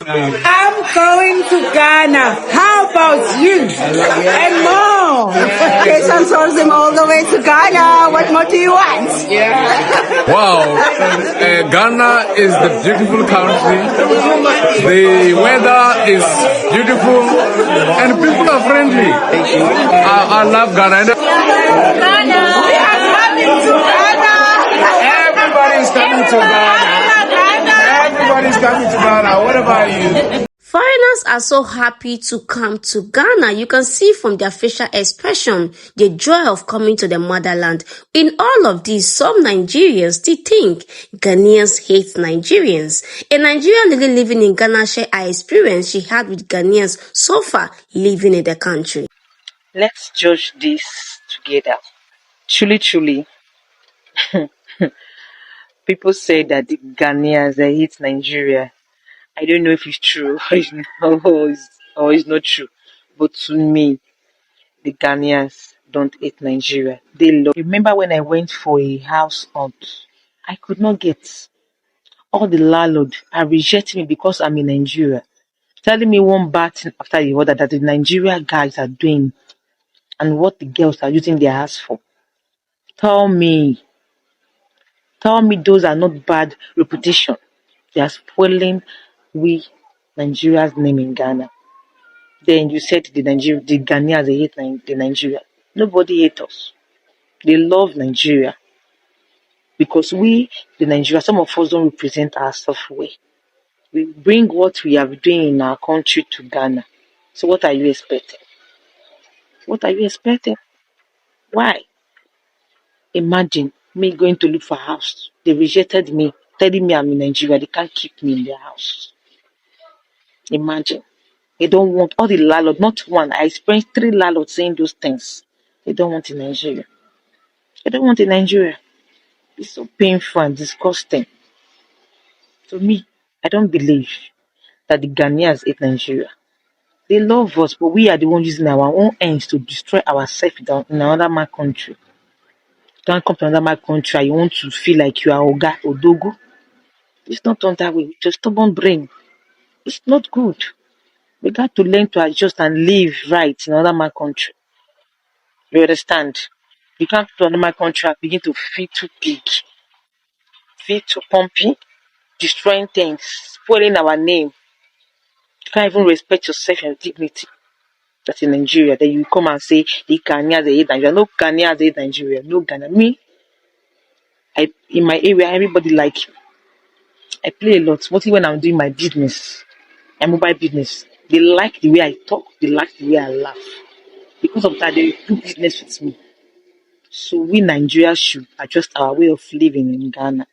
I'm going to Ghana. How about you? And more. Okay, some tours them all the way to Ghana. What more do you want? Wow, Ghana is the beautiful country. The weather is beautiful and people are friendly. I love Ghana. Ghana. We are coming to Ghana. Everybody's coming to Ghana. Everybody's coming to Ghana. What about you? Foreigners are so happy to come to Ghana. You can see from their facial expression the joy of coming to the motherland. In all of this, some Nigerians still think Ghanaians hate Nigerians. A Nigerian lady living in Ghana shared her experience she had with Ghanaians so far living in the country. Let's judge this together. Truly, people say that the Ghanaians they hate Nigeria. I don't know if it's true or it's not true. But to me, the Ghanaians don't hate Nigeria. They love. Remember when I went for a house hunt? I could not get all the landlord are rejecting me because I'm in Nigeria, telling me one bad thing after the other that the Nigeria guys are doing and what the girls are using their house for. Tell me those are not bad reputation. They are spoiling we Nigeria's name in Ghana. Then you said the Ghanaians they hate the Nigeria. Nobody hates us. They love Nigeria because we, the Nigeria, some of us don't represent ourselves well. We bring what we have doing in our country to Ghana. So what are you expecting? What are you expecting? Why? Imagine me going to look for a house. They rejected me, telling me I'm in Nigeria. They can't keep me in their house. Imagine. They don't want all the landlords, not one. I experienced 3 landlords saying those things. They don't want in Nigeria. They don't want in Nigeria. It's so painful and disgusting. To me, I don't believe that the Ghanaians hate Nigeria. They love us, but we are the ones using our own ends to destroy ourselves in another man country. Don't come to another man country and you want to feel like you are Oga Odogu. It's not done that way. With your stubborn brain. It's not good. We got to learn to adjust and live right in another man country. You understand? You can't go to another man country and begin to feel too big, feel too pumpy, destroying things, spoiling our name. You can't even respect yourself and dignity. That's in Nigeria. Then you come and say the Ghanaians they hate Nigeria. No Ghanaians hate Nigeria. No Ghana. Me, in my area, everybody like you. I play a lot, mostly when I'm doing my business, my mobile business. They like the way I talk, they like the way I laugh. Because of that, they do business with me. So we Nigerians should adjust our way of living in Ghana.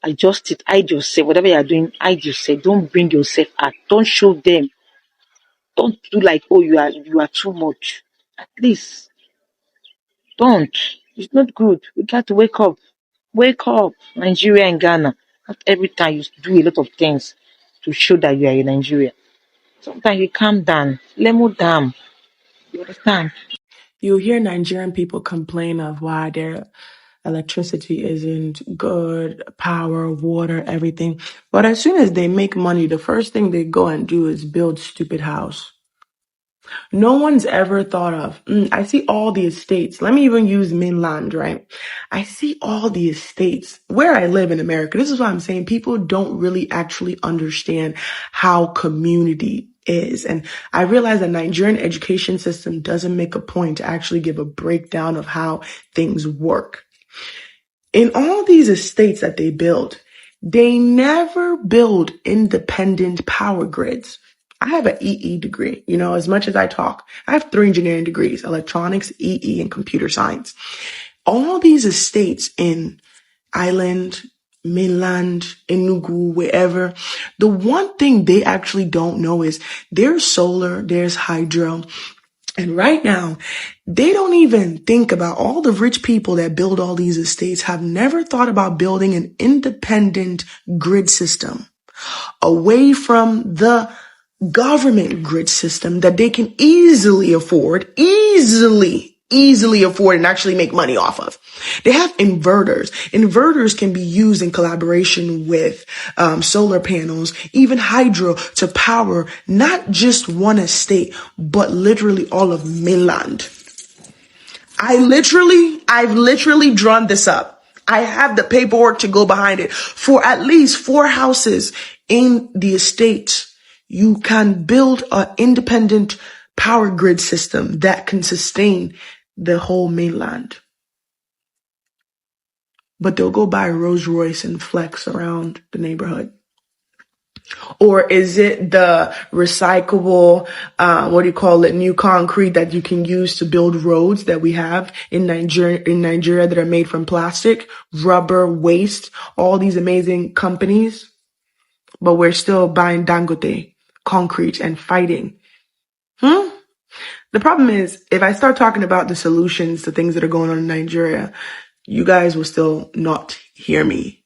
Adjust it, hide yourself. Whatever you are doing, hide yourself. Don't bring yourself out. Don't show them. Don't do like, oh, you are too much. At least don't. It's not good. We got to wake up. Wake up, Nigeria and Ghana. Not every time you do a lot of things to show that you are in Nigeria. Sometimes you calm down, lemon down. You understand? You hear Nigerian people complain of why their electricity isn't good, power, water, everything. But as soon as they make money, the first thing they go and do is build stupid house. No one's ever thought of, I see all the estates. Let me even use mainland, right? I see all the estates where I live in America. This is what I'm saying. People don't really actually understand how community is. And I realize the Nigerian education system doesn't make a point to actually give a breakdown of how things work. In all these estates that they build, they never build independent power grids. I have an EE degree, as much as I talk. I have 3 engineering degrees, electronics, EE, and computer science. All these estates in Island, mainland, Enugu, wherever, the one thing they actually don't know is there's solar, there's hydro. And right now, they don't even think about all the rich people that build all these estates have never thought about building an independent grid system away from the government grid system that they can easily afford, easily easily afford and actually make money off of. They have inverters. Inverters can be used in collaboration with solar panels, even hydro, to power not just one estate, but literally all of mainland. I've literally drawn this up. I have the paperwork to go behind it. For at least 4 houses in the estate, you can build an independent power grid system that can sustain the whole mainland. But they'll go buy a Rolls Royce and flex around the neighborhood. Or is it the recyclable, new concrete that you can use to build roads that we have in Nigeria that are made from plastic, rubber, waste, all these amazing companies? But we're still buying Dangote concrete and fighting. The problem is, if I start talking about the solutions to things that are going on in Nigeria, you guys will still not hear me.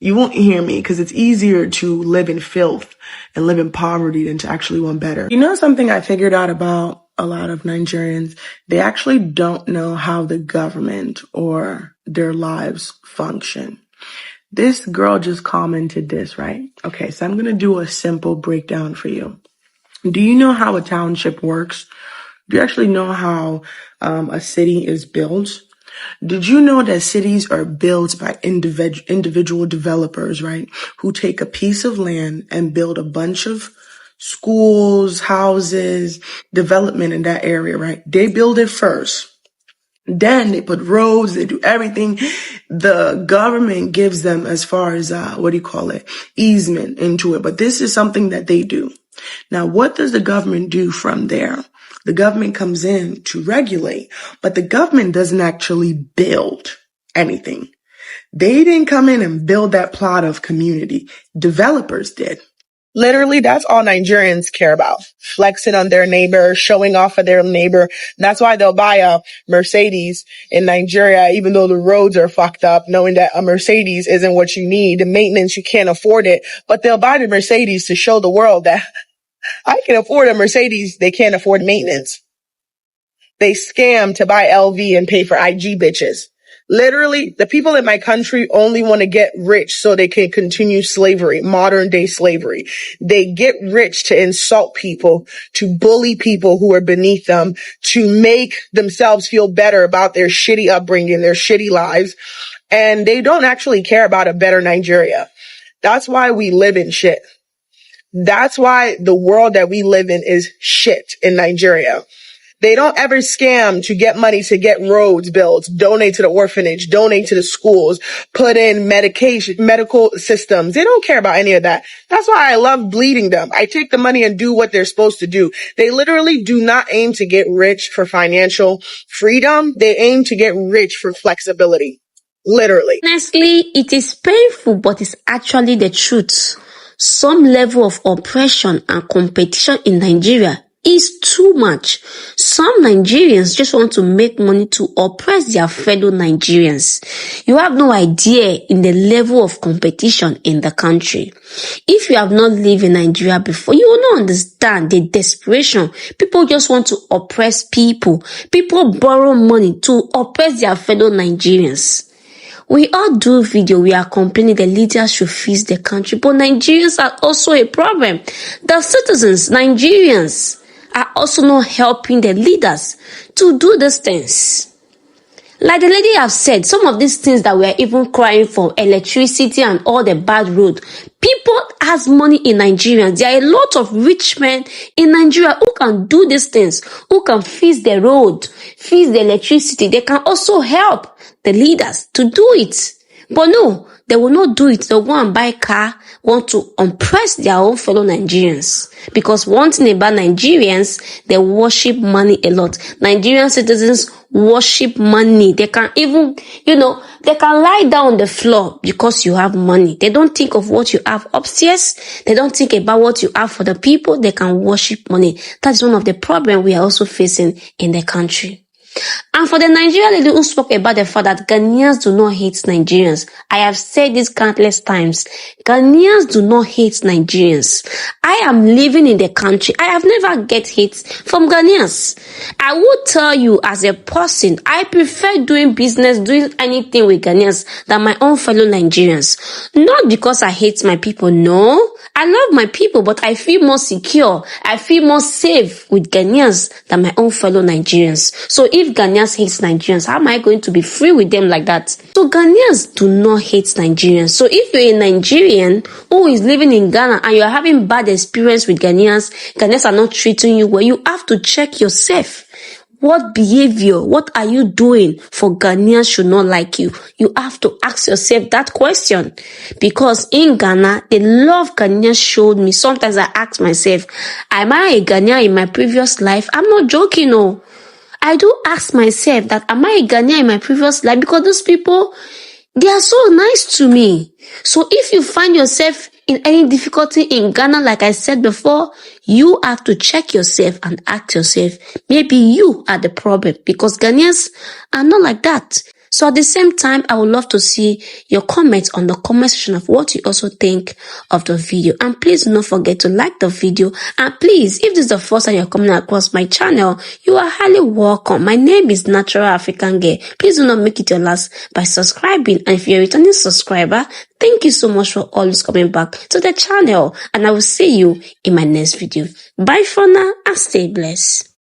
You won't hear me because it's easier to live in filth and live in poverty than to actually want better. You know something I figured out about a lot of Nigerians? They actually don't know how the government or their lives function. This girl just commented this, right? Okay, so I'm going to do a simple breakdown for you. Do you know how a township works? Do you actually know how a city is built? Did you know that cities are built by individual developers, right? Who take a piece of land and build a bunch of schools, houses, development in that area, right? They build it first. Then they put roads, they do everything. The government gives them as far as, easement into it. But this is something that they do. Now, what does the government do from there? The government comes in to regulate, but the government doesn't actually build anything. They didn't come in and build that plot of community. Developers did. Literally, that's all Nigerians care about. Flexing on their neighbor, showing off of their neighbor. That's why they'll buy a Mercedes in Nigeria, even though the roads are fucked up, knowing that a Mercedes isn't what you need. The maintenance, you can't afford it. But they'll buy the Mercedes to show the world that I can afford a Mercedes. They can't afford maintenance. They scam to buy LV and pay for IG bitches. Literally, the people in my country only want to get rich so they can continue slavery, modern day slavery. They get rich to insult people, to bully people who are beneath them, to make themselves feel better about their shitty upbringing, their shitty lives. And they don't actually care about a better Nigeria. That's why we live in shit. That's why the world that we live in is shit in Nigeria. They don't ever scam to get money to get roads built, donate to the orphanage, donate to the schools, put in medical systems. They don't care about any of that. That's why I love bleeding them. I take the money and do what they're supposed to do. They literally do not aim to get rich for financial freedom. They aim to get rich for flexibility. Literally. Honestly, it is painful, but it's actually the truth. Some level of oppression and competition in Nigeria is too much. Some Nigerians just want to make money to oppress their fellow Nigerians. You have no idea in the level of competition in the country. If you have not lived in Nigeria before, you will not understand the desperation. People just want to oppress people. People borrow money to oppress their fellow Nigerians. We all do video, we are complaining the leaders should fix the country, but Nigerians are also a problem. The citizens, Nigerians, are also not helping the leaders to do these things. Like the lady have said, some of these things that we are even crying for, electricity and all the bad road, people has money in Nigeria. There are a lot of rich men in Nigeria who can do these things, who can fix the road, fix the electricity. They can also help the leaders to do it. But no, they will not do it. They'll go and buy car, want to oppress their own fellow Nigerians. Because one thing about Nigerians, they worship money a lot. Nigerian citizens worship money. They can even, they can lie down on the floor because you have money. They don't think of what you have upstairs. They don't think about what you have for the people. They can worship money. That's one of the problems we are also facing in the country. And for the Nigerian lady who spoke about the fact that Ghanaians do not hate Nigerians, I have said this countless times. Ghanaians do not hate Nigerians. I am living in the country. I have never get hate from Ghanaians. I will tell you as a person, I prefer doing business, doing anything with Ghanaians than my own fellow Nigerians. Not because I hate my people, no. I love my people, but I feel more secure. I feel more safe with Ghanaians than my own fellow Nigerians. So if Ghanaians hate Nigerians, how am I going to be free with them like that? So Ghanaians do not hate Nigerians. So if you're a Nigerian who is living in Ghana and you're having bad experience with Ghanaians are not treating you well, you have to check yourself. What behavior, what are you doing for Ghanaians should not like you? You have to ask yourself that question. Because in Ghana, the love Ghanaians showed me, sometimes I ask myself, am I a Ghanaian in my previous life? I'm not joking, no. I do ask myself that, am I a Ghanaian in my previous life? Because those people, they are so nice to me. So if you find yourself in any difficulty in Ghana, like I said before, you have to check yourself and ask yourself, maybe you are the problem, because Ghanaians are not like that. So at the same time, I would love to see your comments on the comment section of what you also think of the video. And please do not forget to like the video. And please, if this is the first time you're coming across my channel, you are highly welcome. My name is Natural African Girl. Please do not make it your last by subscribing. And if you're a returning subscriber, thank you so much for always coming back to the channel. And I will see you in my next video. Bye for now and stay blessed.